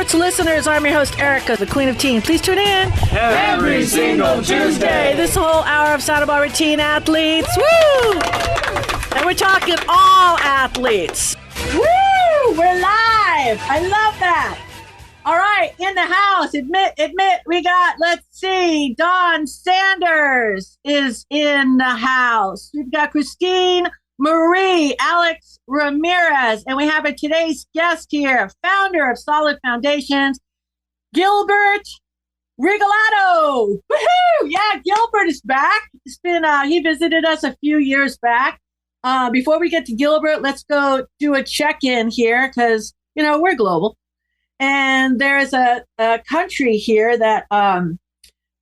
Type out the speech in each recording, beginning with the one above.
sports listeners. I'm your host, Erica, the Queen of Teen. Please tune in every single Tuesday. This whole hour of Santa Barbara teen athletes. Woo! And we're talking all athletes. Woo! We're live. I love that. All right, in the house, admit, we got, let's see, Dawn Sanders is in the house. We've got Christine Marie, Alex Ramirez, and we have today's guest here, founder of Solid Foundations, Gilbert Rigolato. Woohoo! Yeah, Gilbert is back. It's been, he visited us a few years back. Before we get to Gilbert, let's go do a check-in here because, you know, we're global. And there's a country here that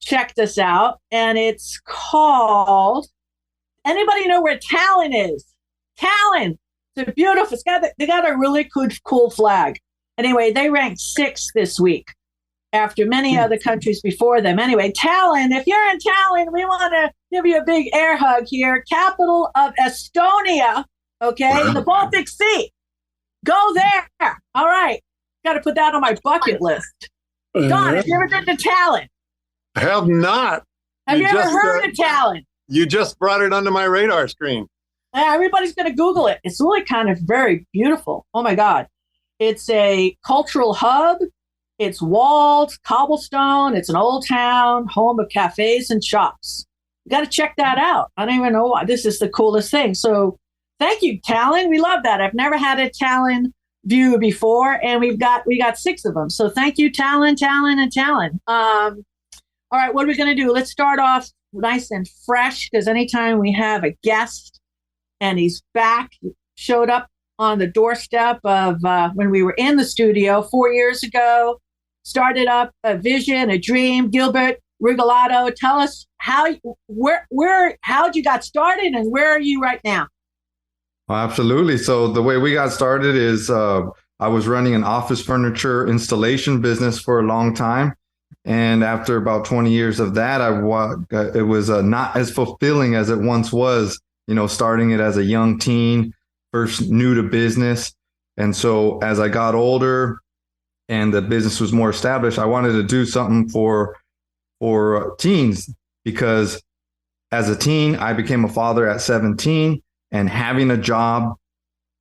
checked us out, and it's called, anybody know where Talon is? Talon. It's a beautiful, they got a really cool flag. Anyway, they ranked 6th this week after many other countries before them. Anyway, Talon, if you're in Talon, we want to give you a big air hug here. Capital of Estonia, okay? The Baltic Sea. Go there. All right. Got to put that on my bucket list. Don, have you ever been to Talon? I have not. Have you ever heard of Talon? You just brought it onto my radar screen. Yeah, everybody's going to Google it. It's really kind of very beautiful. Oh, my God. It's a cultural hub. It's walled, cobblestone. It's an old town, home of cafes and shops. You got to check that out. I don't even know why. This is the coolest thing. So thank you, Talon. We love that. I've never had a Talon view before, and we got 6 of them. So thank you, Talon, and Talon. All right, what are we going to do? Let's start off nice and fresh, because anytime we have a guest and he's back, he showed up on the doorstep of when we were in the studio 4 years ago, started up a vision, a dream. Gilbert Rigolato, tell us how'd you got started and where are you right now? Absolutely. So the way we got started is I was running an office furniture installation business for a long time. And after about 20 years of that, it was not as fulfilling as it once was, you know, starting it as a young teen, first new to business. And so as I got older and the business was more established, I wanted to do something for teens, because as a teen, I became a father at 17. And having a job,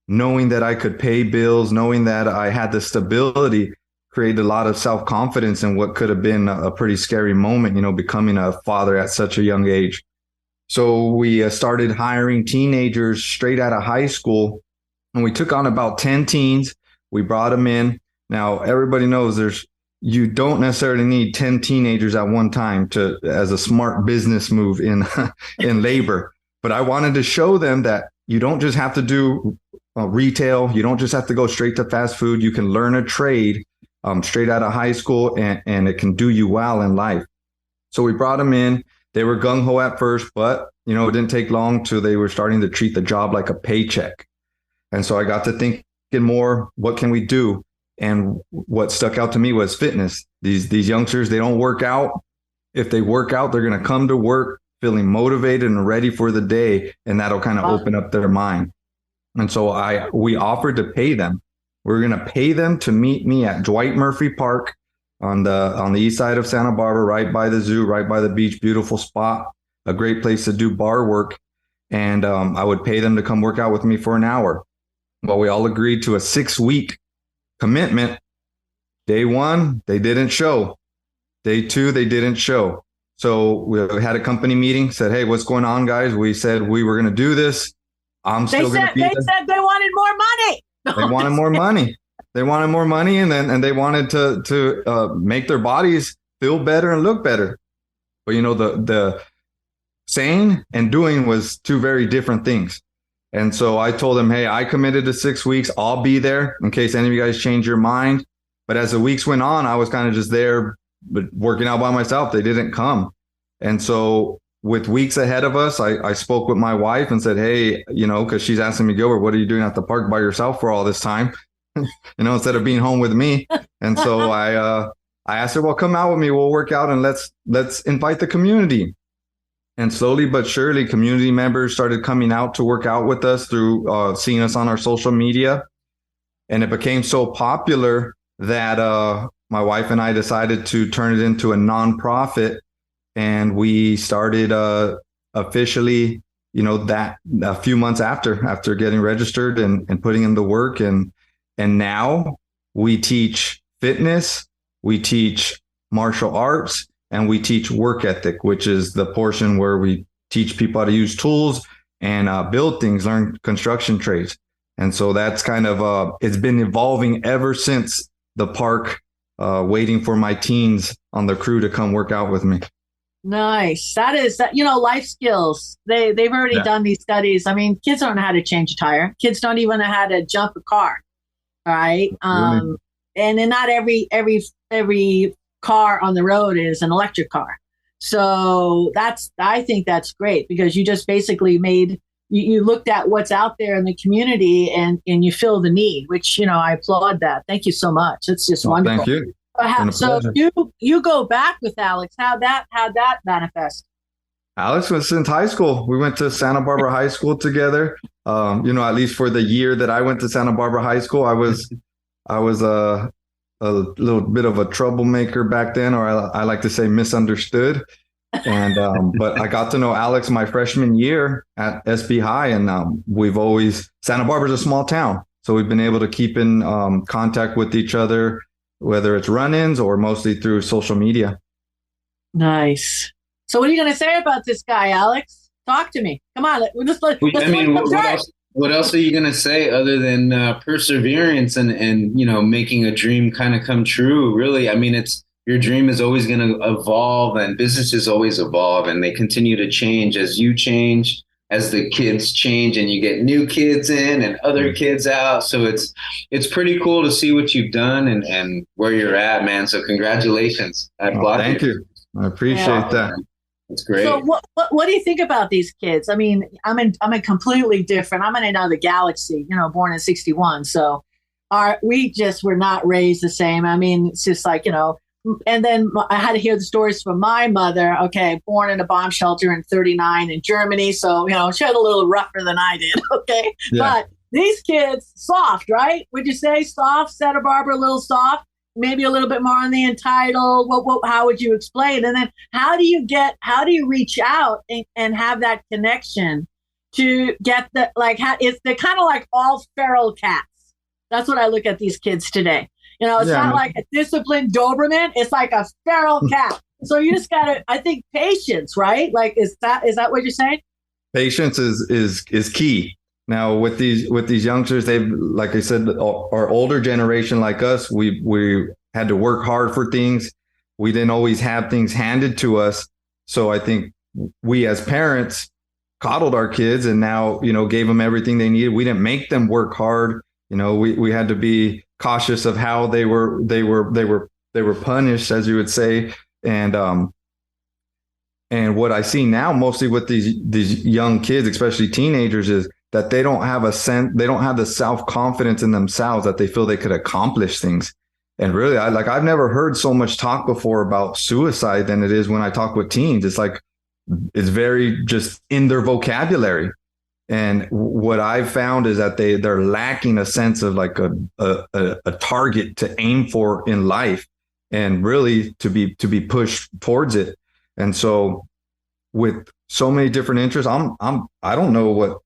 knowing that I could pay bills, knowing that I had the stability, created a lot of self-confidence in what could have been a pretty scary moment, you know, becoming a father at such a young age. So we started hiring teenagers straight out of high school, and we took on about 10 teens. We brought them in. Now, everybody knows you don't necessarily need 10 teenagers at one time as a smart business move in labor. But I wanted to show them that you don't just have to do retail. You don't just have to go straight to fast food. You can learn a trade straight out of high school, and it can do you well in life. So we brought them in. They were gung-ho at first, but, you know, it didn't take long till they were starting to treat the job like a paycheck. And so I got to thinking more, what can we do? And what stuck out to me was fitness. These youngsters, they don't work out. If they work out, they're going to come to work feeling motivated and ready for the day, and that'll kind of open up their mind. And so we offered to pay them. We're going to pay them to meet me at Dwight Murphy Park on the east side of Santa Barbara, right by the zoo, right by the beach. Beautiful spot, a great place to do bar work. And I would pay them to come work out with me for an hour. Well, we all agreed to a 6-week commitment. Day 1, they didn't show. Day 2, they didn't show. So we had a company meeting, said, hey, what's going on, guys? We said we were going to do this. They said they wanted more money. They wanted more money. They wanted more money, and they wanted to make their bodies feel better and look better. But, you know, the saying and doing was 2 very different things. And so I told them, hey, I committed to 6 weeks. I'll be there in case any of you guys change your mind. But as the weeks went on, I was kind of just there, but working out by myself. They didn't come. And so with weeks ahead of us, I spoke with my wife and said, hey, you know, because she's asking me, Gilbert, what are you doing at the park by yourself for all this time? You know, instead of being home with me. And so I asked her, well, come out with me. We'll work out and let's invite the community. And slowly but surely, community members started coming out to work out with us through seeing us on our social media. And it became so popular that my wife and I decided to turn it into a nonprofit, and we started officially, that a few months after getting registered and putting in the work, and now we teach fitness, we teach martial arts, and we teach work ethic, which is the portion where we teach people how to use tools and build things, learn construction trades. And so that's kind of, it's been evolving ever since the park, waiting for my teens on the crew to come work out with me. Nice. That is, life skills. They've already done these studies. I mean, kids don't know how to change a tire. Kids don't even know how to jump a car. All right. And then not every car on the road is an electric car. So I think that's great, because you just basically you looked at what's out there in the community and you fill the need, which, I applaud that. Thank you so much. It's just wonderful. Thank you. So you go back with Alex. How'd that manifest? Alex was since high school. We went to Santa Barbara High School together. At least for the year that I went to Santa Barbara High School, I was a little bit of a troublemaker back then, or I like to say misunderstood. And but I got to know Alex my freshman year at SB High, and Santa Barbara's a small town, so we've been able to keep in contact with each other, whether it's run-ins or mostly through social media. Nice. So what are you going to say about this guy, Alex? Talk to me. Come on. What else are you going to say other than perseverance and making a dream kind of come true? Really, I mean, your dream is always going to evolve, and businesses always evolve, and they continue to change as you change, as the kids change, and you get new kids in and other kids out. So it's pretty cool to see what you've done and where you're at, man. So congratulations. Thank you. I appreciate that. It's great. So what do you think about these kids? I mean, I'm a completely different. I'm in another galaxy. Born in '61. So we were not raised the same. I mean, it's just like And then I had to hear the stories from my mother. Okay, born in a bomb shelter in '39 in Germany, so she had a little rougher than I did. Okay, but these kids soft, right? Would you say soft? Santa Barbara, a little soft. Maybe a little bit more on the entitled. How would you explain? And then how do you reach out and have that connection to get they're kind of like all feral cats. That's what I look at these kids today. It's not like a disciplined Doberman. It's like a feral cat. So you just gotta, I think, patience, right? Like, is that what you're saying? Patience is key. Now with these youngsters, they've, like I said, our older generation like us, we had to work hard for things. We didn't always have things handed to us. So I think we as parents coddled our kids and now, gave them everything they needed. We didn't make them work hard. We had to be cautious of how they were punished, as you would say. And what I see now mostly with these young kids, especially teenagers, is that they don't have the self-confidence in themselves that they feel they could accomplish things. And really, I've never heard so much talk before about suicide than it is when I talk with teens. It's like, it's very just in their vocabulary. And what I've found is that they're lacking a sense of like a target to aim for in life, and really to be pushed towards it. And so with so many different interests, I don't know what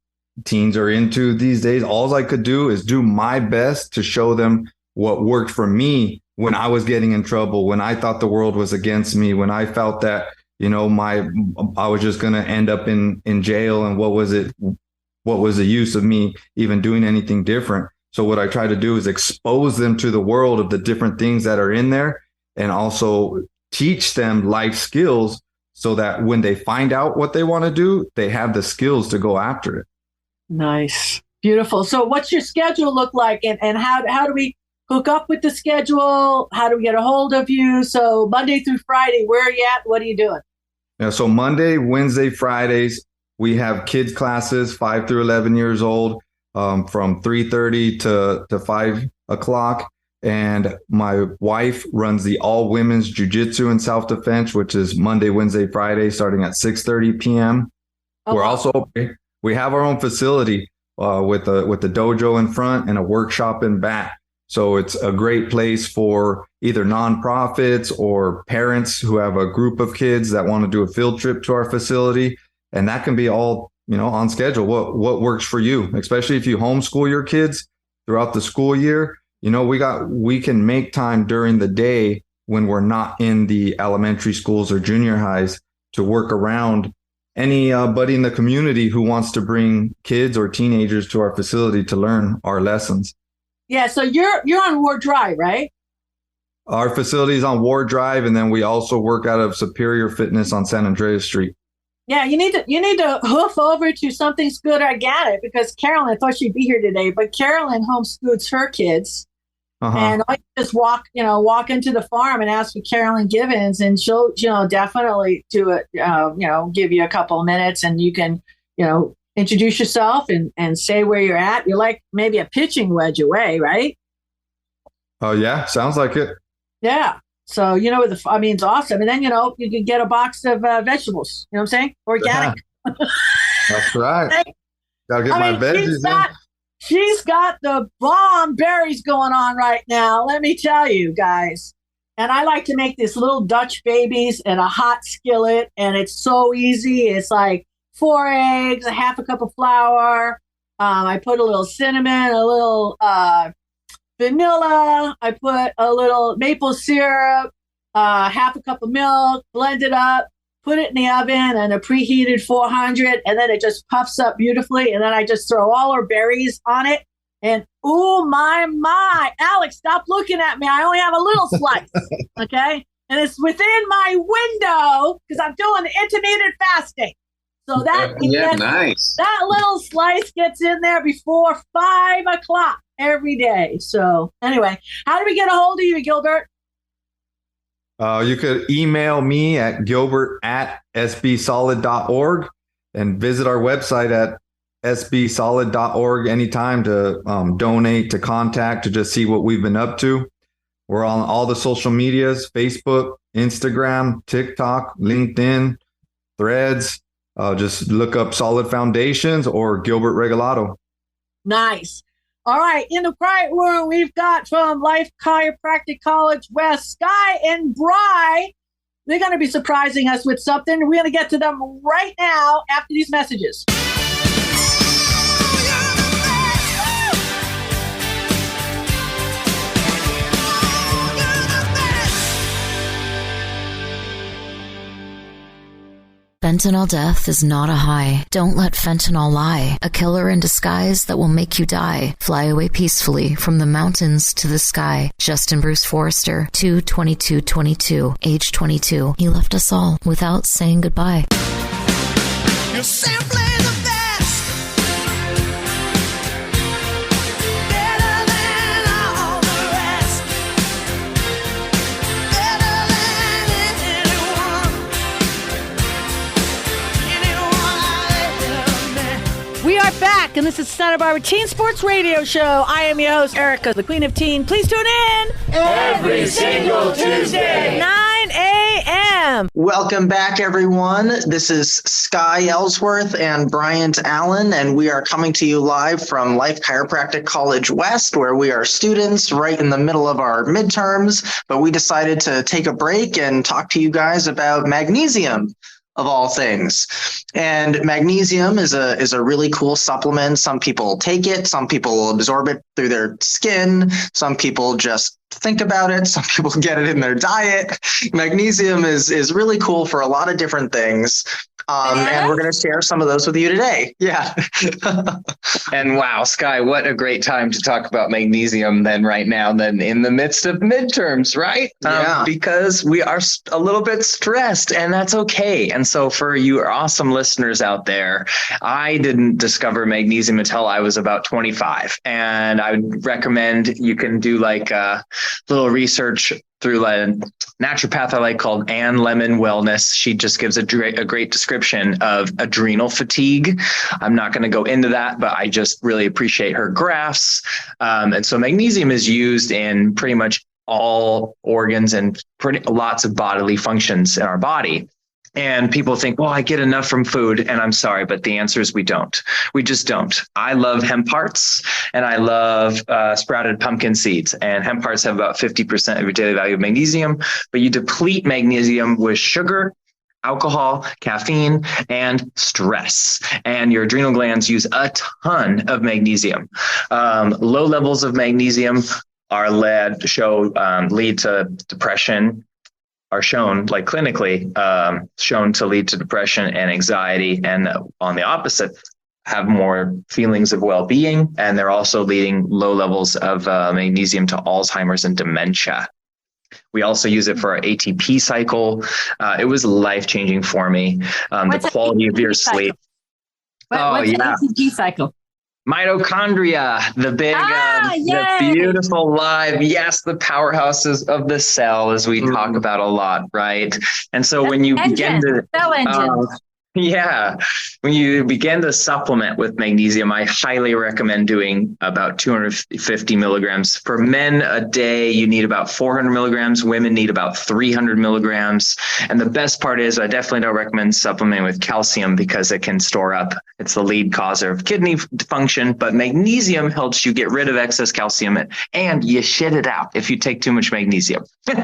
teens are into these days. All I could do is do my best to show them what worked for me when I was getting in trouble, when I thought the world was against me, when I felt that, I was just going to end up in jail. And what was the use of me even doing anything different? So what I try to do is expose them to the world of the different things that are in there, and also teach them life skills so that when they find out what they want to do, they have the skills to go after it. Nice. Beautiful. So what's your schedule look like, and how do we hook up with the schedule? How do we get a hold of you? So Monday through Friday, where are you at? What are you doing? Yeah, so Monday, Wednesday, Fridays, we have kids classes 5 through 11 years old, from 3:30 to 5 o'clock. And my wife runs the all women's jiu-jitsu and self-defense, which is Monday, Wednesday, Friday, starting at 6:30 p.m. We have our own facility with the dojo in front and a workshop in back. So it's a great place for either nonprofits or parents who have a group of kids that want to do a field trip to our facility. And that can be all, on schedule. What works for you, especially if you homeschool your kids throughout the school year. We can make time during the day when we're not in the elementary schools or junior highs to work around anybody in the community who wants to bring kids or teenagers to our facility to learn our lessons. Yeah, so you're on Ward Drive, right? Our facility is on Ward Drive, and then we also work out of Superior Fitness on San Andreas Street. Yeah, you need to hoof over to Something's Good Organic, because Carolyn, I thought she'd be here today, but Carolyn homeschools her kids. And I just walk into the farm and ask for Carolyn Givens, and she'll, definitely do it, give you a couple of minutes, and you can, introduce yourself and say where you're at. You're like maybe a pitching wedge away, right? Oh, yeah. Sounds like it. Yeah. So, it's awesome. And then, you can get a box of vegetables, you know what I'm saying? Organic. That's right. Gotta get my veggies in. She's got the bomb berries going on right now, let me tell you guys. And I like to make these little Dutch babies in a hot skillet, and it's so easy. It's like 4 eggs, a half a cup of flour. I put a little cinnamon, a little vanilla. I put a little maple syrup, half a cup of milk, blend it up, put it in the oven and a preheated 400, and then it just puffs up beautifully. And then I just throw all our berries on it. And oh my, Alex, stop looking at me. I only have a little slice, okay? And it's within my window because I'm doing intermittent fasting. So nice. That little slice gets in there before 5 o'clock every day. So anyway, how do we get a hold of you, Gilbert? You could email me at gilbert@sbsolid.org and visit our website at sbsolid.org anytime to donate, to contact, to just see what we've been up to. We're on all the social medias: Facebook, Instagram, TikTok, LinkedIn, Threads. Just look up Solid Foundations or Gilbert Regalado. Nice. All right, in the quiet room, we've got from Life Chiropractic College West, Sky and Bry. They're going to be surprising us with something. We're going to get to them right now after these messages. Fentanyl death is not a high. Don't let fentanyl lie. A killer in disguise that will make you die. Fly away peacefully from the mountains to the sky. Justin Bruce Forrester, 2/22/22, age 22. He left us all without saying goodbye. You're simply the best. Better than all the rest. Better than anyone. We are back, and this is Santa Barbara Teen Sports Radio Show. I am your host, Erica, the Queen of Teen. Please tune in Every single Tuesday. 9 a.m. Welcome back, everyone. This is Sky Ellsworth and Bryant Allen, and we are coming to you live from Life Chiropractic College West, where we are students right in the middle of our midterms, but we decided to take a break and talk to you guys about magnesium, of all things. And magnesium is a really cool supplement. Some people take it, some people absorb it through their skin, some people just think about it, some people get it in their diet. Magnesium is really cool for a lot of different things. And we're going to share some of those with you today. Yeah. And wow, Sky, what a great time to talk about magnesium then right now, then in the midst of midterms, right? Yeah. Because we are a little bit stressed, and that's okay. And so for you awesome listeners out there, I didn't discover magnesium until I was about 25. And I would recommend you can do like a little research through a naturopath I like called Ann Lemon Wellness. She just gives a great description of adrenal fatigue. I'm not going to go into that, but I just really appreciate her graphs. And so magnesium is used in pretty much all organs and lots of bodily functions in our body. And people think, well, I get enough from food. And I'm sorry, but the answer is we don't. We just don't. I love hemp hearts and I love sprouted pumpkin seeds. And hemp hearts have about 50% of your daily value of magnesium, but you deplete magnesium with sugar, alcohol, caffeine, and stress. And your adrenal glands use a ton of magnesium. Low levels of magnesium are lead to depression, are shown, like clinically shown to lead to depression and anxiety. And on the opposite, have more feelings of well-being. And they're also leading low levels of magnesium to Alzheimer's and dementia. We also use it for our ATP cycle. It was life-changing for me. The quality of your sleep. What's the ATP cycle? Mitochondria, the big, the beautiful live, the powerhouses of the cell, as we talk about a lot, right? And so when you begin to cell engine. When you begin to supplement with magnesium, I highly recommend doing about 250 milligrams. For men a day, you need about 400 milligrams. Women need about 300 milligrams. And the best part is I definitely don't recommend supplementing with calcium because it can store up. It's the lead causer of kidney function, but magnesium helps you get rid of excess calcium and you shit it out if you take too much magnesium. You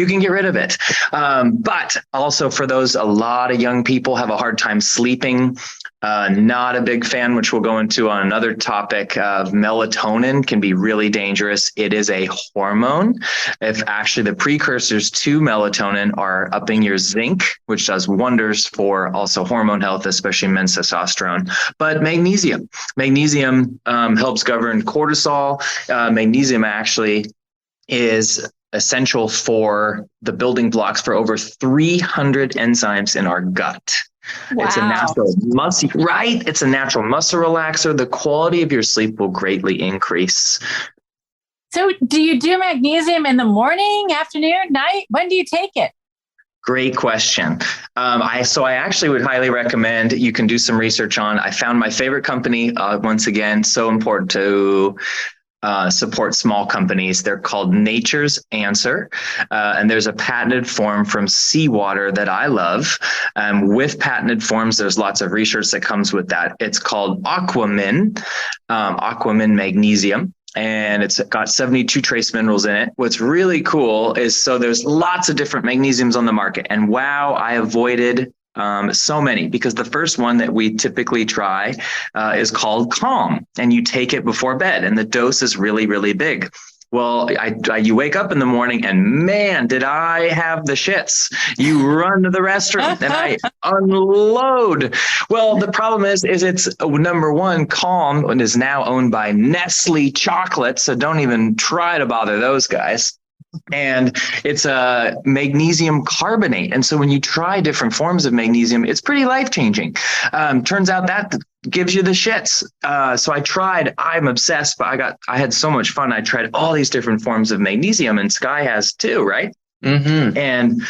can get rid of it. But also for those, a lot of young people have a hard time sleeping. Not a big fan, which we'll go into on another topic. Melatonin can be really dangerous. It is a hormone. If actually the precursors to melatonin are upping your zinc, which does wonders for also hormone health, especially men's testosterone. But magnesium helps govern cortisol. Magnesium actually is essential for the building blocks for over 300 enzymes in our gut. Wow. It's a natural muscle, right? It's a natural muscle relaxer. The quality of your sleep will greatly increase. So do you do magnesium in the morning, afternoon, night? When do you take it? Great question. I actually would highly recommend you can do some research on. I found my favorite company, once again, so important to support small companies. They're called Nature's Answer. And there's a patented form from seawater that I love. With patented forms, there's lots of research that comes with that. It's called Aquamin Magnesium. And it's got 72 trace minerals in it. What's really cool is, so there's lots of different magnesiums on the market. And wow, I avoided so many, because the first one that we typically try is called Calm, and you take it before bed, and the dose is really, really big. Well, you wake up in the morning and man, did I have the shits. You run to the restroom and I unload. Well, the problem is it's number one, Calm, and is now owned by Nestle Chocolate. So don't even try to bother those guys. And it's a magnesium carbonate. And so when you try different forms of magnesium, it's pretty life-changing. Turns out that gives you the shits. So I tried, I'm obsessed, but I had so much fun. I tried all these different forms of magnesium, and Sky has too, right? Mm-hmm. And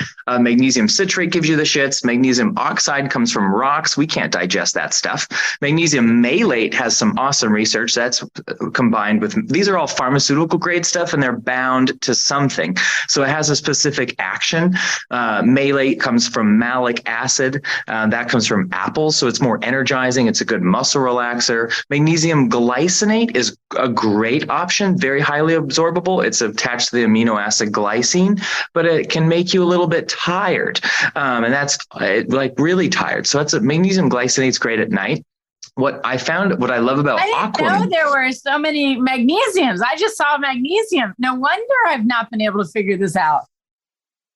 magnesium citrate gives you the shits. Magnesium oxide comes from rocks. We can't digest that stuff. Magnesium malate has some awesome research that's combined with, these are all pharmaceutical grade stuff, and they're bound to something. So it has a specific action. Malate comes from malic acid. That comes from apples. So it's more energizing. It's a good muscle relaxer. Magnesium glycinate is a great option. Very highly absorbable. It's attached to the amino acid glycine, but it can make you a little bit tired. And that's like really tired. So that's magnesium glycinate is great at night. What I love about I didn't know there were so many magnesiums. I just saw magnesium. No wonder I've not been able to figure this out.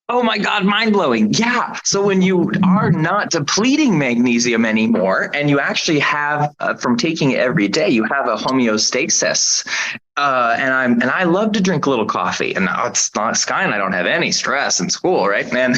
Oh my God, mind blowing. Yeah. So when you are not depleting magnesium anymore, and you actually have, from taking it every day, you have a homeostasis. And I love to drink a little coffee, and it's not Sky and I don't have any stress in school, right, man?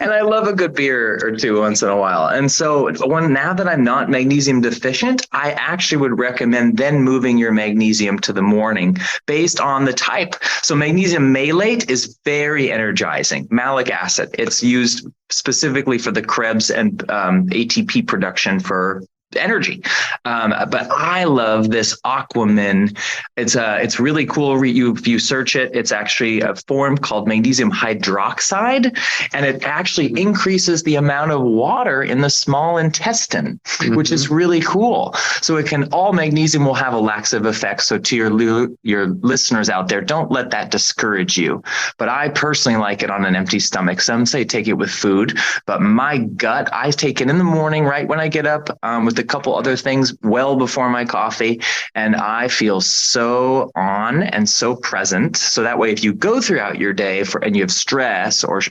And I love a good beer or two once in a while. And so now that I'm not magnesium deficient, I actually would recommend then moving your magnesium to the morning based on the type. So magnesium malate is very energizing. Malic acid, it's used specifically for the Krebs and ATP production for energy. But I love this Aquamin. It's really cool. If you search it, it's actually a form called magnesium hydroxide, and it actually increases the amount of water in the small intestine, which is really cool. So all magnesium will have a laxative effect. So to your listeners out there, don't let that discourage you. But I personally like it on an empty stomach. Some say take it with food, but my gut, I take it in the morning right when I get up, with a couple other things well before my coffee, and I feel so on and so present. So that way, if you go throughout your day and you have stress or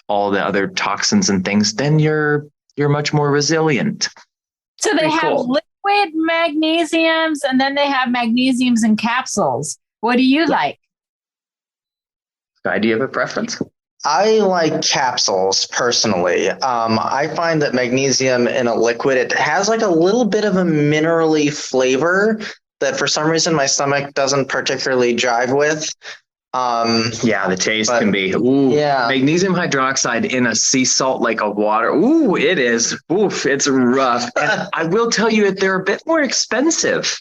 all the other toxins and things, then you're much more resilient. So they Pretty have cool. liquid magnesiums, and then they have magnesiums in capsules. What do you like? Do you have a preference? I like capsules personally. I find that magnesium in a liquid, it has like a little bit of a minerally flavor that for some reason my stomach doesn't particularly jive with. Yeah, the taste can be. Yeah. Magnesium hydroxide in a sea salt like a water. Ooh, it is. Oof, it's rough. And I will tell you that they're a bit more expensive.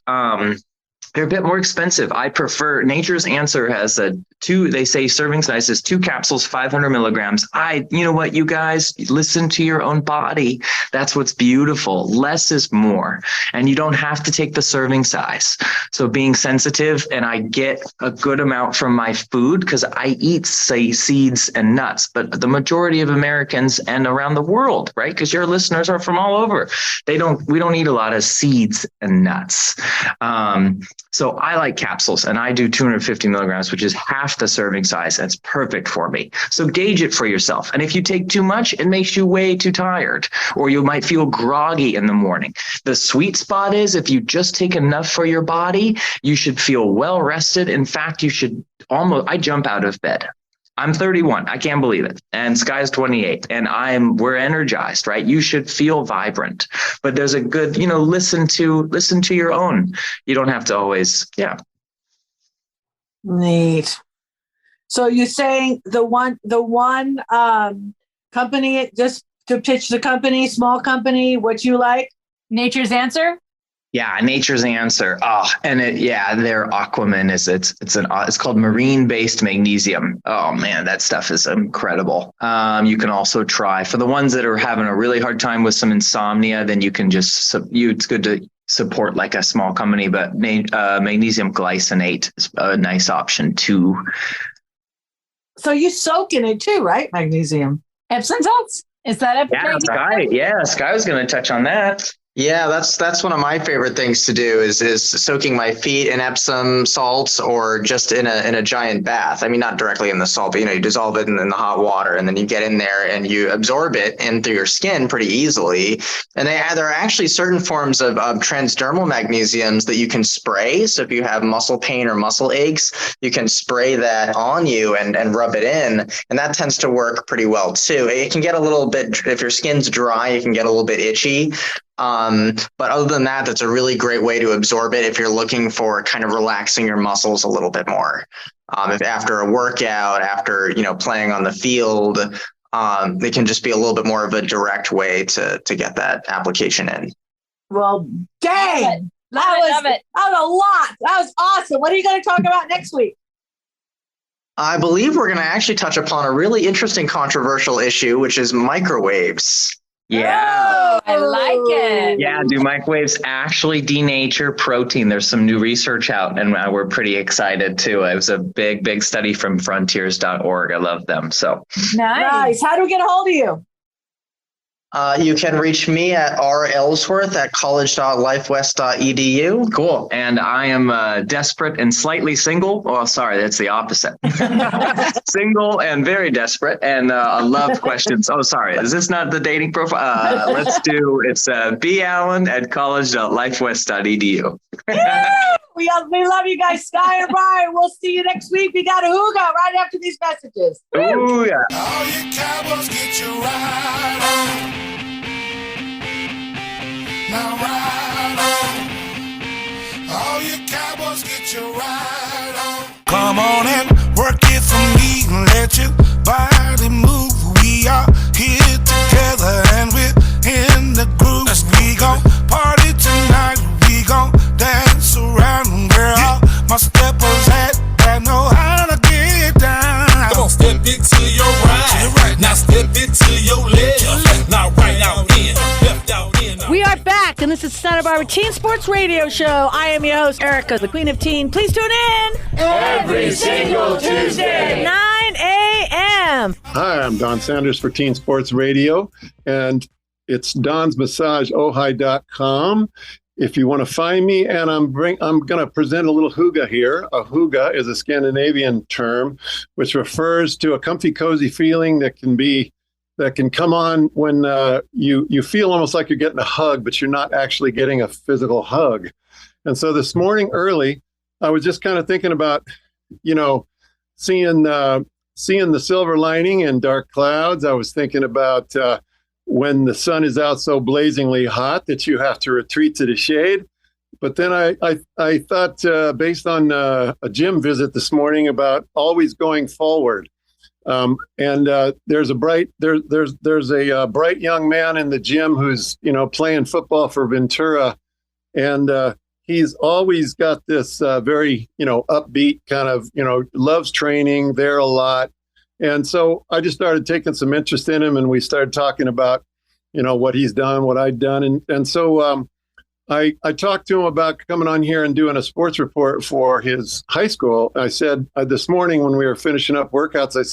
They're a bit more expensive. I prefer Nature's Answer has they say serving size is 2 capsules, 500 milligrams. You know what, you guys, listen to your own body. That's what's beautiful. Less is more. And you don't have to take the serving size. So being sensitive, and I get a good amount from my food because I eat, say, seeds and nuts, but the majority of Americans and around the world, right? Because your listeners are from all over. We don't eat a lot of seeds and nuts. So I like capsules, and I do 250 milligrams, which is half the serving size. That's perfect for me. So gauge it for yourself. And if you take too much, it makes you way too tired, or you might feel groggy in the morning. The sweet spot is if you just take enough for your body, you should feel well rested. In fact, I jump out of bed. I'm 31. I can't believe it. And Sky's 28. And we're energized, right? You should feel vibrant. But there's a good, listen to your own. You don't have to always, Neat. So you're saying the one company, just to pitch the company, small company, what you like? Nature's Answer? Yeah, Nature's Answer. Their Aquamin it's called marine-based magnesium. Oh man, that stuff is incredible. You can also try for the ones that are having a really hard time with some insomnia. Then you can it's good to support like a small company, but magnesium glycinate is a nice option too. So you soak in it too, right? Magnesium. Epsom salts. Is that Sky was going to touch on that. Yeah, that's one of my favorite things to do is soaking my feet in Epsom salts or just in a giant bath. I mean, not directly in the salt, but you dissolve it in the hot water, and then you get in there and you absorb it in through your skin pretty easily. And there are actually certain forms of transdermal magnesiums that you can spray. So if you have muscle pain or muscle aches, you can spray that on you and rub it in, and that tends to work pretty well too. It can get a little bit, if your skin's dry, it can get a little bit itchy. But other than that, that's a really great way to absorb it if you're looking for kind of relaxing your muscles a little bit more. If after a workout, after, playing on the field, it can just be a little bit more of a direct way to get that application in. Well, dang, that was a lot. That was awesome. What are you going to talk about next week? I believe we're going to actually touch upon a really interesting controversial issue, which is microwaves. Yeah. Oh, I like it. Yeah. Do microwaves actually denature protein? There's some new research out, and we're pretty excited too. It was a big study from frontiers.org. I love them. So nice. How do we get a hold of you? You can reach me at rellsworth@college.lifewest.edu. Cool. And I am desperate and slightly single. Oh, sorry, that's the opposite. Single and very desperate, and I love questions. Oh, sorry, is this not the dating profile? It's ballen@college.lifewest.edu. We love you guys, Sky and Brian. We'll see you next week. We got a hooga right after these messages. Ooh, yeah. All you cowboys get your ride on. Now ride on. All you cowboys get your ride on. Come on and work it for me and let your body move. We are here together and we're in the groove. We gon' party. tough, not right out in, left out in. We are back, and this is Santa Barbara Teen Sports Radio Show. I am your host, Erica, the Queen of Teen. Please tune in Every single Tuesday. 9 a.m. Hi, I'm Don Sanders for Teen Sports Radio, and it's donsmassageohi.com. If you want to find me, and I'm going to present a little hygge here. A hygge is a Scandinavian term which refers to a comfy, cozy feeling that can come on when you feel almost like you're getting a hug, but you're not actually getting a physical hug. And so this morning early, I was just kind of thinking about, seeing the silver lining in dark clouds. I was thinking about when the sun is out so blazingly hot that you have to retreat to the shade. But then I thought, based on a gym visit this morning, about always going forward. There's a bright young man in the gym who's playing football for Ventura, and he's always got this very upbeat kind of loves training there a lot. And so I just started taking some interest in him, and we started talking about, what he's done, what I'd done. And so I talked to him about coming on here and doing a sports report for his high school. I said, this morning when we were finishing up workouts, I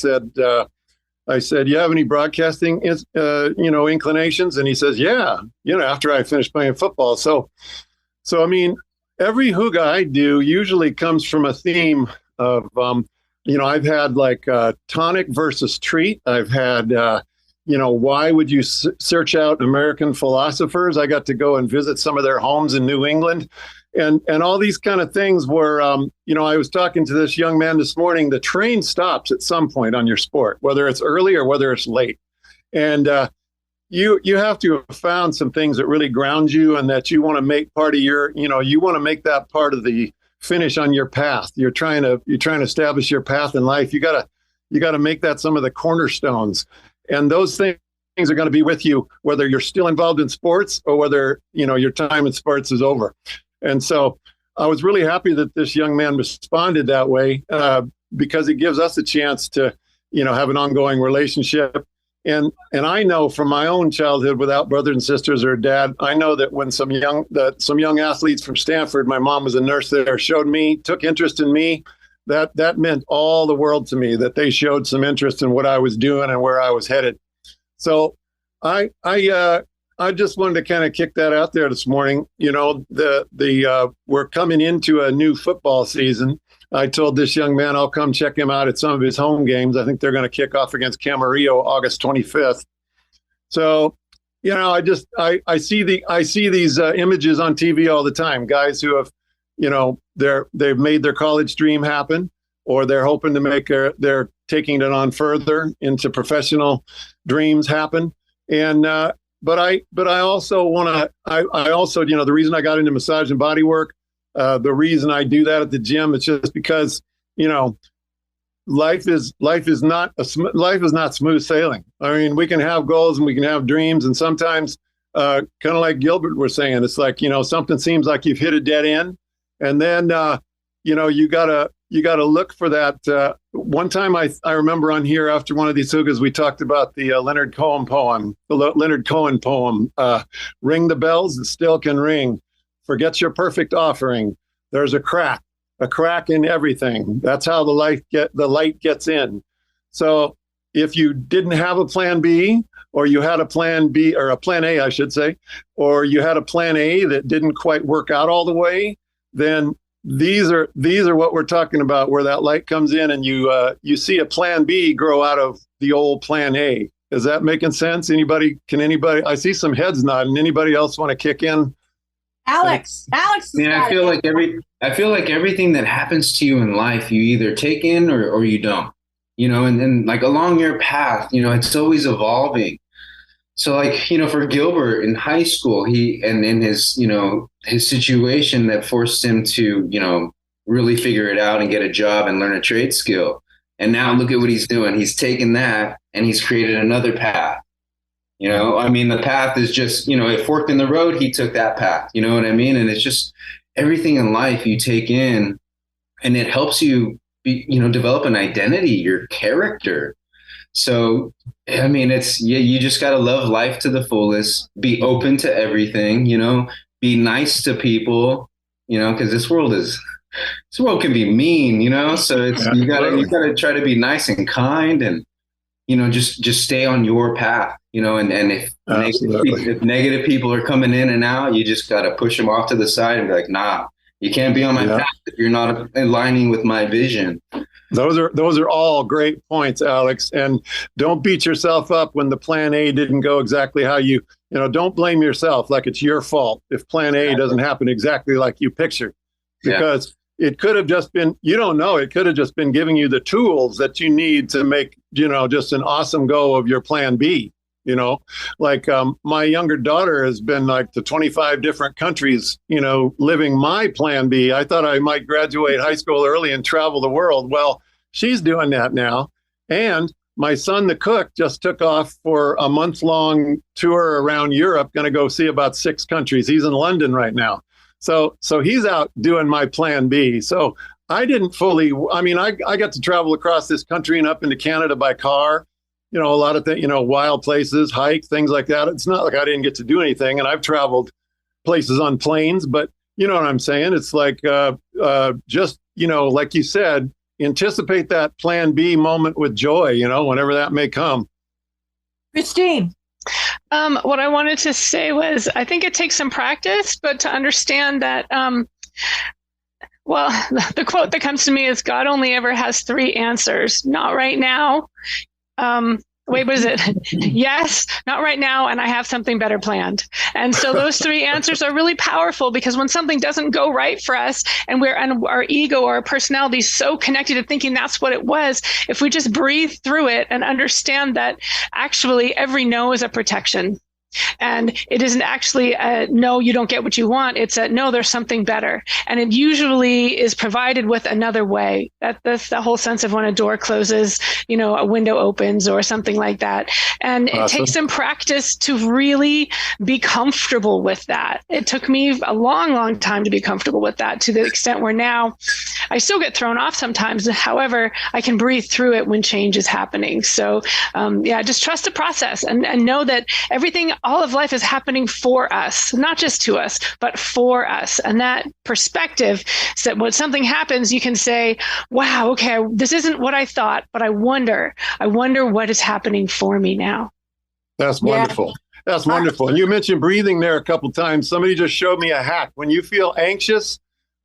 said, you have any broadcasting, inclinations? And he says, yeah, after I finished playing football. So I mean, every hygge I do usually comes from a theme of, I've had like tonic versus treat. I've had, why would you search out American philosophers? I got to go and visit some of their homes in New England, and all these kind of things where, I was talking to this young man this morning. The train stops at some point on your sport, whether it's early or whether it's late. And you have to have found some things that really ground you and that you want to make part of your, you want to make that part of the finish on your path. You're trying to establish your path in life. You got to make that some of the cornerstones, and those things are going to be with you whether you're still involved in sports or whether your time in sports is over. And so I was really happy that this young man responded that way, because it gives us a chance to have an ongoing relationship. And I know from my own childhood without brothers and sisters or a dad, I know that when some young athletes from Stanford, my mom was a nurse there, took interest in me, that meant all the world to me, that they showed some interest in what I was doing and where I was headed. So I just wanted to kind of kick that out there this morning. We're coming into a new football season. I told this young man I'll come check him out at some of his home games. I think they're going to kick off against Camarillo August 25th. So, I see these images on TV all the time. Guys who have, they've made their college dream happen, or they're hoping to make they're taking it on further into professional dreams happen. And but I also want to. I also the reason I got into massage and body work. The reason I do that at the gym, it's just because, life is not smooth sailing. I mean, we can have goals and we can have dreams, and sometimes, kind of like Gilbert was saying, it's like, something seems like you've hit a dead end, and then, you gotta look for that. One time I remember on here after one of these hygges, we talked about the Leonard Cohen poem, "Ring the bells that still can ring. Forget your perfect offering. There's a crack in everything. That's how the light gets in." So if you didn't have a plan B, or you had a plan B, or a plan A, I should say, or you had a plan A that didn't quite work out all the way, then these are what we're talking about, where that light comes in and you see a plan B grow out of the old plan A. Is that making sense? Anybody? I see some heads nodding. Anybody else want to kick in? Alex. I mean, I feel like everything that happens to you in life, you either take in or you don't, and like along your path, it's always evolving. So like, for Gilbert in high school, he, and in his, his situation that forced him to, really figure it out and get a job and learn a trade skill. And now look at what he's doing. He's taken that and he's created another path. The path is just, it forked in the road. He took that path, you know what I mean? And it's just everything in life you take in, and it helps you develop an identity, your character. So, I mean, you just got to love life to the fullest, be open to everything, be nice to people, because this world can be mean, so you gotta try to be nice and kind, and, just stay on your path, and if negative people are coming in and out, you just got to push them off to the side and be like, nah, you can't be on my path if you're not aligning with my vision. Those are all great points, Alex. And don't beat yourself up when the plan A didn't go exactly how don't blame yourself like it's your fault if plan A doesn't happen exactly like you pictured, because it could have just been, it could have just been giving you the tools that you need to make, just an awesome go of your plan B. My younger daughter has been like to 25 different countries, living my plan B. I thought I might graduate high school early and travel the world. Well, she's doing that now. And my son, the cook, just took off for a month-long tour around Europe, going to go see about 6 countries. He's in London right now. So he's out doing my plan B. So I didn't I got to travel across this country and up into Canada by car. A lot of things, wild places, hike, things like that. It's not like I didn't get to do anything. And I've traveled places on planes, but you know what I'm saying? It's like, just, like you said, anticipate that plan B moment with joy, whenever that may come. Christine. What I wanted to say was, I think it takes some practice, but to understand that, the quote that comes to me is, God only ever has 3 answers. Not right now. What is it? Yes, not right now. And I have something better planned. And so those 3 answers are really powerful, because when something doesn't go right for us and our ego or our personality is so connected to thinking that's what it was, if we just breathe through it and understand that actually every no is a protection. And it isn't actually a no, you don't get what you want. It's a no, there's something better. And it usually is provided with another way. That's the whole sense of when a door closes, a window opens or something like that. And It takes some practice to really be comfortable with that. It took me a long, long time to be comfortable with that, to the extent where now I still get thrown off sometimes. However, I can breathe through it when change is happening. So just trust the process and know that all of life is happening for us, not just to us, but for us. And that perspective, so that when something happens, you can say, wow, okay, this isn't what I thought, but I wonder what is happening for me now. That's wonderful. That's wonderful. And you mentioned breathing there a couple times. Somebody just showed me a hack. When you feel anxious,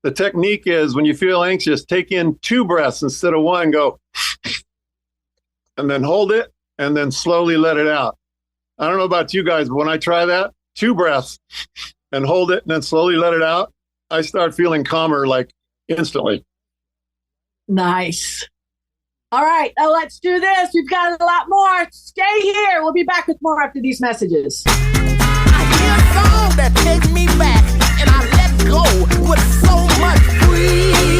the technique is, when you feel anxious, take in 2 breaths instead of 1, go, and then hold it, and then slowly let it out. I don't know about you guys, but when I try that, 2 breaths and hold it and then slowly let it out, I start feeling calmer like instantly. Nice. All right, now let's do this. We've got a lot more. Stay here. We'll be back with more after these messages. I hear a song that takes me back, and I let go with so much freedom.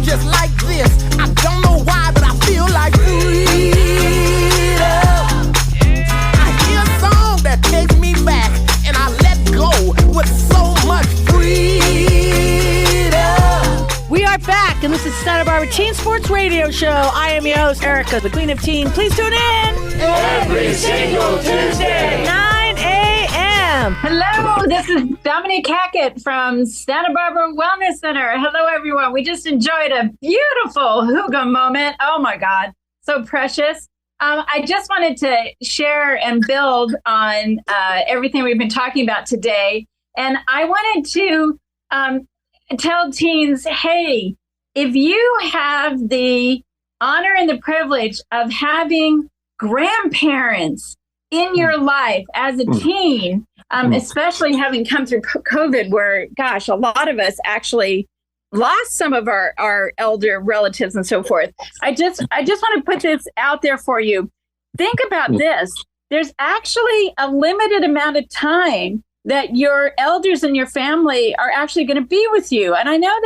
Just like this, I don't know why, but I feel like freedom. I hear a song that takes me back, and I let go with so much freedom. We are back, and this is Santa Barbara Teen Sports Radio Show. I am your host, Erica, the Queen of Teen. Please tune in every single Tuesday, 9 a.m. Hello, this is Dominique Hackett from Santa Barbara Wellness Center. Hello, everyone. We just enjoyed a beautiful hygge moment. Oh, my God. So precious. I just wanted to share and build on everything we've been talking about today. And I wanted to tell teens, hey, if you have the honor and the privilege of having grandparents in your life as a teen, especially having come through COVID, where, gosh, a lot of us actually lost some of our elder relatives and so forth. I just want to put this out there for you. Think about this. There's actually a limited amount of time that your elders in your family are actually going to be with you. And I know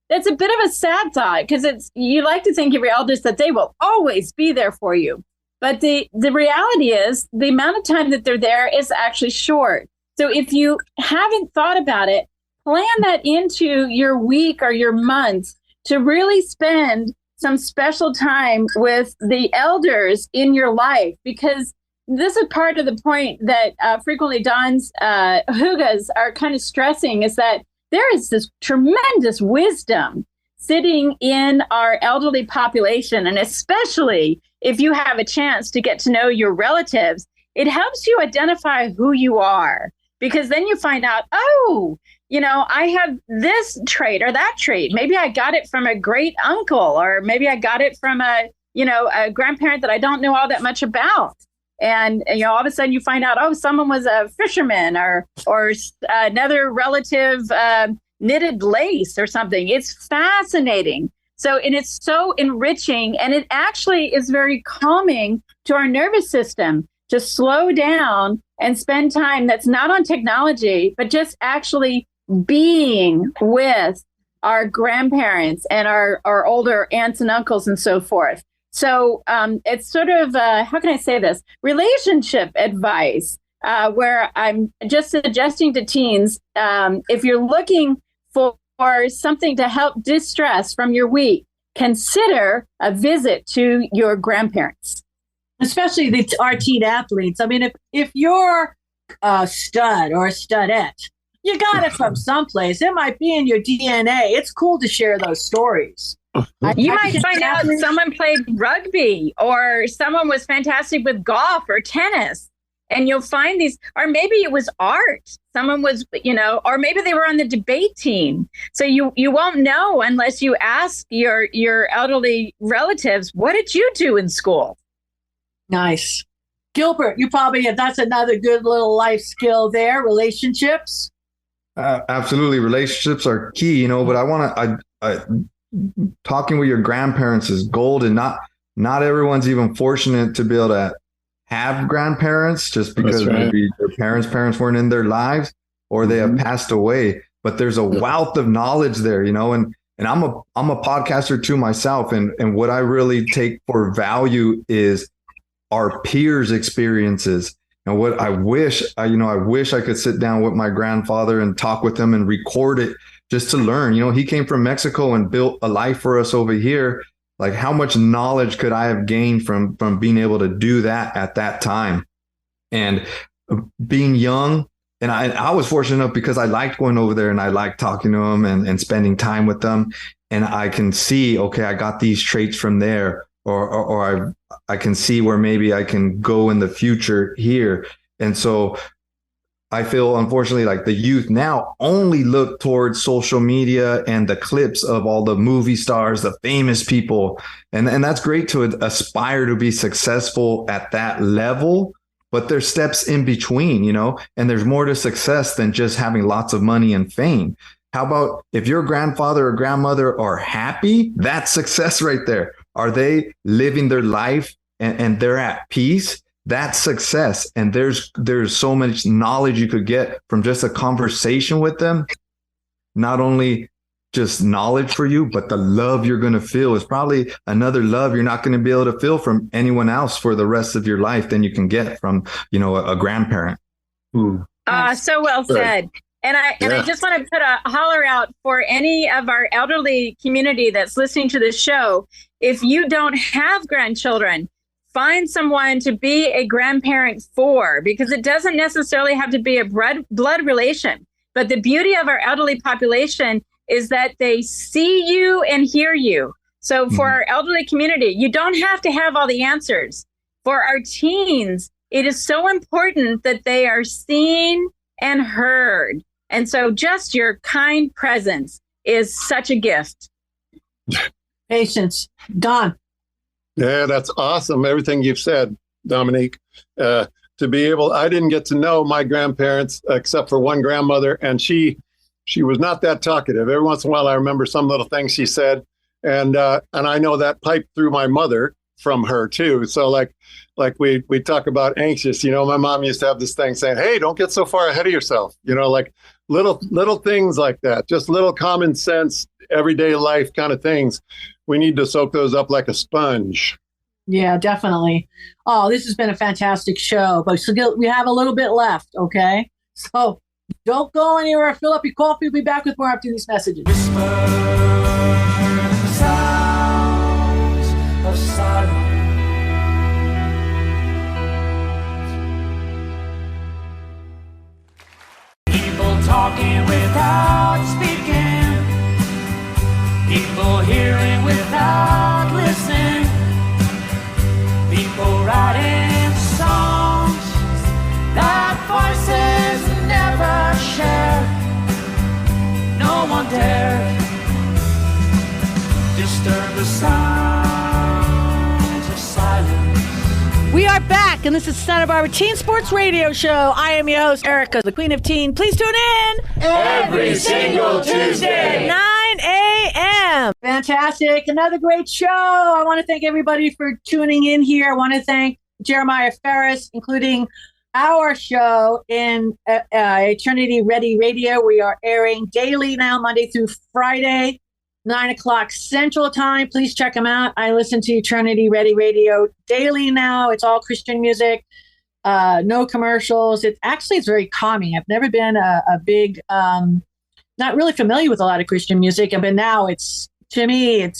that's a bit of a sad thought, because you like to think of your elders that they will always be there for you. But the reality is the amount of time that they're there is actually short. So if you haven't thought about it, plan that into your week or your month to really spend some special time with the elders in your life, because this is part of the point that frequently Don's hugas are kind of stressing, is that there is this tremendous wisdom sitting in our elderly population. And especially if you have a chance to get to know your relatives, it helps you identify who you are, because then you find out, oh, I have this trait or that trait. Maybe I got it from a great uncle, or maybe I got it from a grandparent that I don't know all that much about. And, all of a sudden you find out, oh, someone was a fisherman, or another relative knitted lace or something. It's fascinating. And it's so enriching, and it actually is very calming to our nervous system to slow down and spend time that's not on technology, but just actually being with our grandparents and our older aunts and uncles and so forth. So it's sort of, how can I say this? Relationship advice, where I'm just suggesting to teens, if you're looking for something to help distress from your week, consider a visit to your grandparents. Especially our teen athletes. I mean, if you're a stud or a studette, you got it from someplace. It might be in your DNA. It's cool to share those stories. You might find out someone played rugby, or someone was fantastic with golf or tennis. And you'll find these, or maybe it was art. Someone was, or maybe they were on the debate team. So you won't know unless you ask your elderly relatives, what did you do in school? Nice. Gilbert, that's another good little life skill there, relationships. Absolutely. Relationships are key, but I talking with your grandparents is gold, and not everyone's even fortunate to be able to have grandparents, just because maybe their parents weren't in their lives, or they have passed away. But there's a wealth of knowledge there, and I'm a podcaster too myself, and what I really take for value is our peers' experiences. And what I wish I could sit down with my grandfather and talk with him and record it, just to learn. He came from Mexico and built a life for us over here. Like, how much knowledge could I have gained from being able to do that at that time? And being young, and I was fortunate enough because I liked going over there and I liked talking to them and spending time with them. And I can see, okay, I got these traits from there, or I can see where maybe I can go in the future here. And so I feel, unfortunately, like the youth now only look towards social media and the clips of all the movie stars, the famous people. And that's great to aspire to be successful at that level, but there's steps in between, and there's more to success than just having lots of money and fame. How about if your grandfather or grandmother are happy? That's success right there. Are they living their life and they're at peace? That's success. And there's so much knowledge you could get from just a conversation with them. Not only just knowledge for you, but the love you're going to feel is probably another love you're not going to be able to feel from anyone else for the rest of your life than you can get from, a grandparent. So well said. And I just want to put a holler out for any of our elderly community that's listening to this show. If you don't have grandchildren, find someone to be a grandparent for, because it doesn't necessarily have to be a blood relation. But the beauty of our elderly population is that they see you and hear you. So for our elderly community, you don't have to have all the answers. For our teens, it is so important that they are seen and heard. And so just your kind presence is such a gift. Patience. Don. Yeah, that's awesome. Everything you've said, Dominique. To be able, I didn't get to know my grandparents except for one grandmother, and she was not that talkative. Every once in a while, I remember some little things she said, and I know that piped through my mother from her too. So like we talk about anxious. My mom used to have this thing saying, "Hey, don't get so far ahead of yourself." Like little things like that, just little common sense, everyday life kind of things. We need to soak those up like a sponge. Yeah, definitely. Oh, this has been a fantastic show, but we have a little bit left, okay? So don't go anywhere. Fill up your coffee. We'll be back with more after these messages. Sounds of silence. People talking without speaking. People hearing without listening. People writing songs that voices never share. No one dare disturb the sounds of silence. We are back, and this is Santa Barbara Teen Sports Radio Show. I am your host, Erica, the Queen of Teen. Please tune in Every single Tuesday. 9 a.m. Fantastic. Another great show. I want to thank everybody for tuning in here. I want to thank Jeremiah Ferris, including our show in Eternity Ready Radio. We are airing daily now, Monday through Friday, 9 o'clock Central Time. Please check them out. I listen to Eternity Ready Radio daily now. It's all Christian music, no commercials. It's very calming. I've never been a big, not really familiar with a lot of Christian music, but now to me,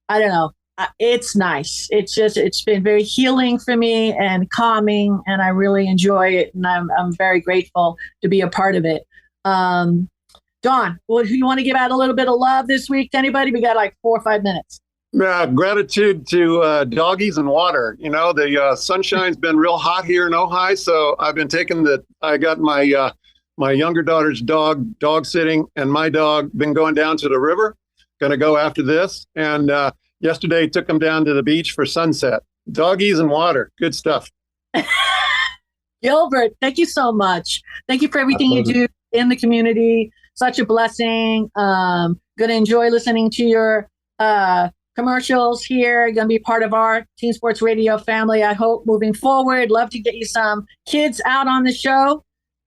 I don't know. It's nice. It's been very healing for me and calming, and I really enjoy it. And I'm very grateful to be a part of it. Dawn, you want to give out a little bit of love this week to anybody? We got like 4 or 5 minutes. Gratitude to doggies and water. You know, the sunshine's been real hot here in Ojai, so I've been I got my my younger daughter's dog sitting, and my dog been going down to the river. Going to go after this, and yesterday took him down to the beach for sunset. Doggies and water, good stuff. Gilbert, thank you so much. Thank you for everything you do in the community. Such a blessing. Going to enjoy listening to your commercials here. You're going to be part of our Teen Sports Radio family, I hope, moving forward. Love to get you some kids out on the show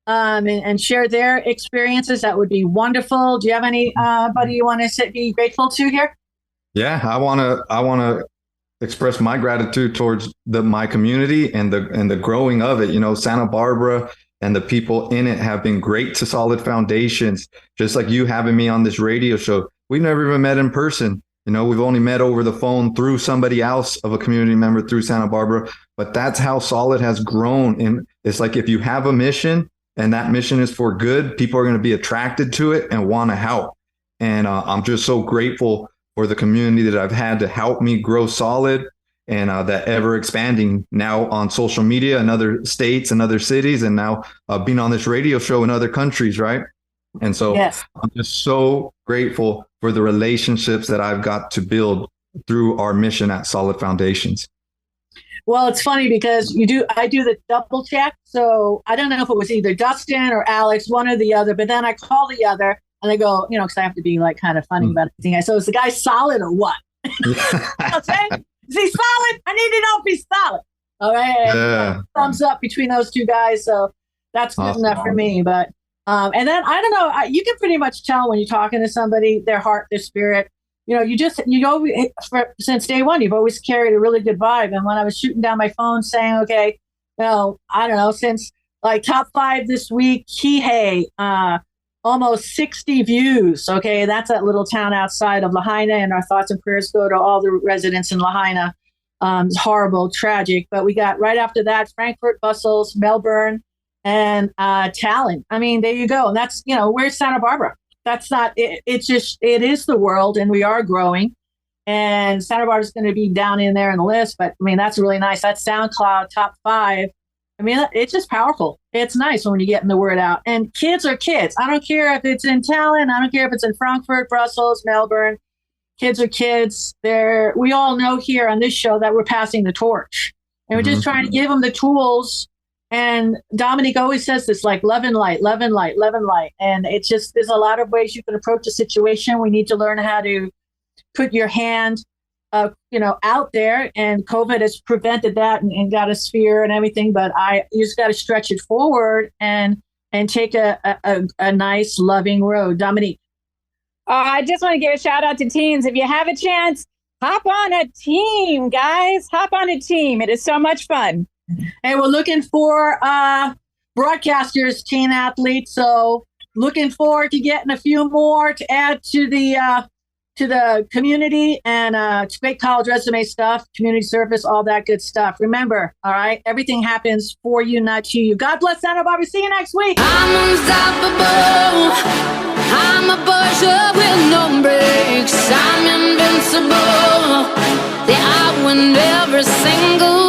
and share their experiences. That would be wonderful. Do you have anybody you want to be grateful to here? Yeah, I want to express my gratitude towards my community and the growing of it. You know, Santa Barbara and the people in it have been great to Solid Foundations, just like you having me on this radio show. We've never even met in person. You know, we've only met over the phone through somebody else of a community member through Santa Barbara. But that's how Solid has grown. And it's like, if you have a mission and that mission is for good, people are going to be attracted to it and want to help. And I'm just so grateful for the community that I've had to help me grow Solid, and that ever expanding now on social media in other states and other cities, and now being on this radio show in other countries, right? And so yes. I'm just so grateful for the relationships that I've got to build through our mission at Solid Foundations. Well, it's funny because I do the double check. So I don't know if it was either Dustin or Alex, one or the other, but then I call the other and I go, you know, because I have to be like kind of funny about everything. So is the guy solid or what? Okay? Is he solid? I need to know if he's solid. All right. Yeah. Thumbs up between those two guys. So that's good enough for me. But and then I don't know, you can pretty much tell when you're talking to somebody, their heart, their spirit. You know, since day one, you've always carried a really good vibe. And when I was shooting down my phone saying, okay, well, I don't know, since like top 5 this week, Kihei, almost 60 views. Okay, that's that little town outside of Lahaina, and our thoughts and prayers go to all the residents in Lahaina. It's horrible, tragic. But we got right after that, Frankfurt, Brussels, Melbourne, and Tallinn. I mean, there you go. And that's, you know, where's Santa Barbara? That's not it. It's just, it is the world, and we are growing. And Santa Barbara's going to be down in there in the list. But I mean, that's really nice. That's SoundCloud top 5. I mean, it's just powerful. It's nice when you're getting the word out. And kids are kids. I don't care if it's in Tallinn. I don't care if it's in Frankfurt, Brussels, Melbourne. Kids are kids. We all know here on this show that we're passing the torch. And we're just trying to give them the tools. And Dominic always says this, like, love and light, love and light, love and light. And it's just, there's a lot of ways you can approach a situation. We need to learn how to put your hand out there, and COVID has prevented that and got us fear and everything. But you just got to stretch it forward and take a nice, loving road. Dominique. I just want to give a shout out to teens. If you have a chance, Hop on a team, guys. Hop on a team. It is so much fun. Hey, we're looking for broadcasters, teen athletes. So looking forward to getting a few more to add to the community, and it's great college resume stuff, community service, all that good stuff. Remember, all right, everything happens for you, not to you. God bless Santa Barbara. See you next week. I'm unstoppable. I'm a pusher with no brakes. I'm invincible. Yeah, I win every single